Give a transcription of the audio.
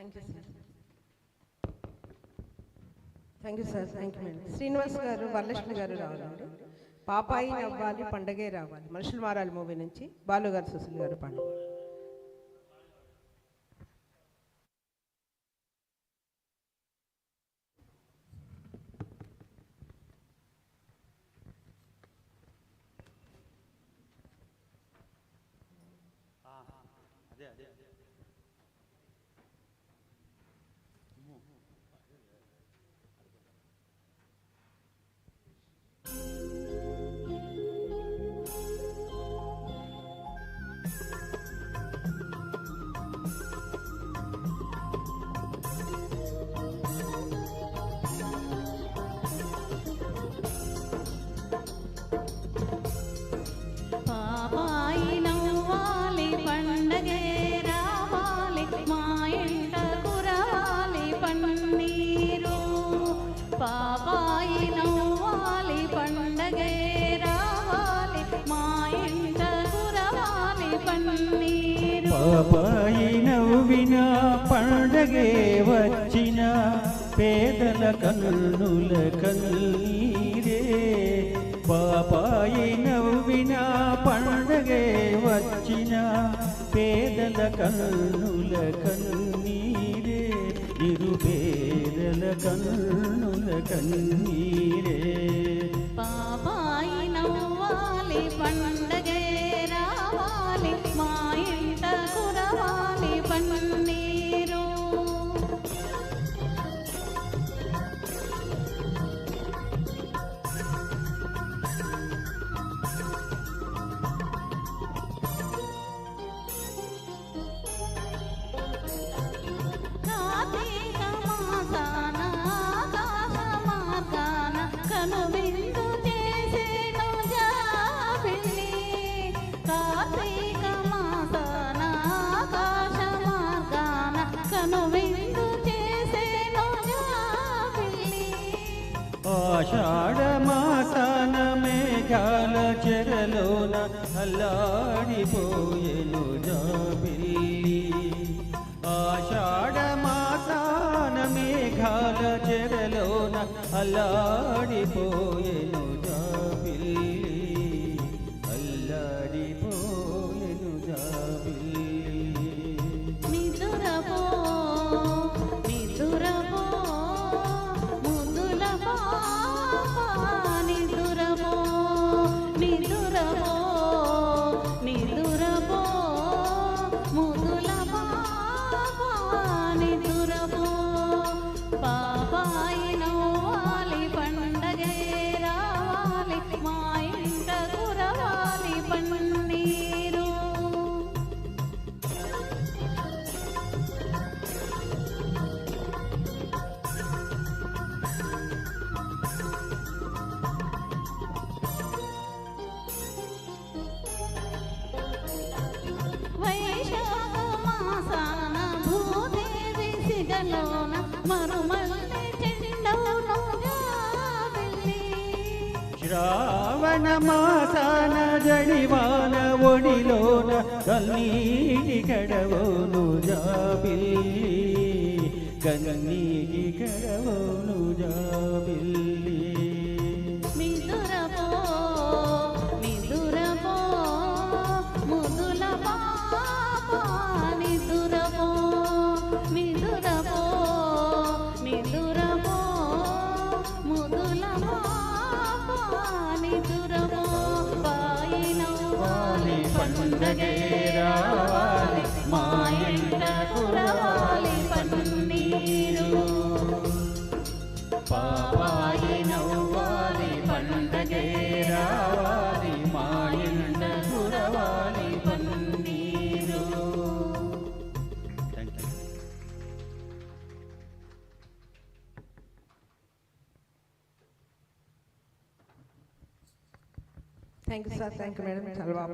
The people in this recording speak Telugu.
Thank you sir. Thank you sir. Thank you madam. Srinivas గారు, వరలక్ష్మి గారు రావాలండి. పాపాయి నవ్వాలి పండగే రావాలి, మనుషులు మారాలి మూవీ నుంచి బాలు గారు, సుశీల్ గారు పాడు. పాపాయి నవ్విన పండగే వచ్చిన పేదల కన్నుల కన్నీరే. పాపాయి నవ్విన పండగే వచ్చిన పేదల కన్నుల కన్నీరే. నిరుపేదల కన్నుల కన్నీరే. పాపాయి నవ్వాలి పండగే రావాలి, మా ఇంట కురవాలి పన్నీరు. కార్తీక మాసాన ఆకాశ మార్గాన కనువిందు చేసేను జాబిల్లి. కార్తీక మాసాన ఆకాశ మార్గాన కనువిందు చేసేను జాబిల్లి. ఆషాఢ మాసాన మేఘాల చెరలోన అల్లాడిపోయెను జాబిల్లి. ఆషాఢ మాసాన మేఘాల చెరలోన అల్లాడిపోయెను జాబిల్లి. అల్లాడిపోయెను జాబిల్లి. నిదురపో నిదురపో ముద్దుల పాప, నిదురపో నిదురపో నిదురపో ముద్దుల పాప, నిదురపో. పాపాయి నవ్వాలి పండగే రావాలి, మా ఇంట కురవాలి పన్నీరు. వైశాఖ మాసాన భూదేవి సిగలోన మరుమల్లి చెండవును జాబిల్లి. శ్రావణ మాసాన జడివాన ఒడిలోన కన్నీటి కడవోను జాబిల్లి. కన్నీటి కడవోను జాబిల్లి. నిదురపో నిదురపో ముద్దుల పాప, నిదురపో నిదురపో నిదురపో ముద్దుల పాప, నిదురపో. పాయి నవ్వాలి పండగే రావాలి, మా ఇంట కురవాలి పన్నీరు. పాపాయి నవ్వాలి పండగే రావాలి, మా ఇంట కురవాలి పన్నీరు. Thank you sir. Thank you madam. చాలా బాగా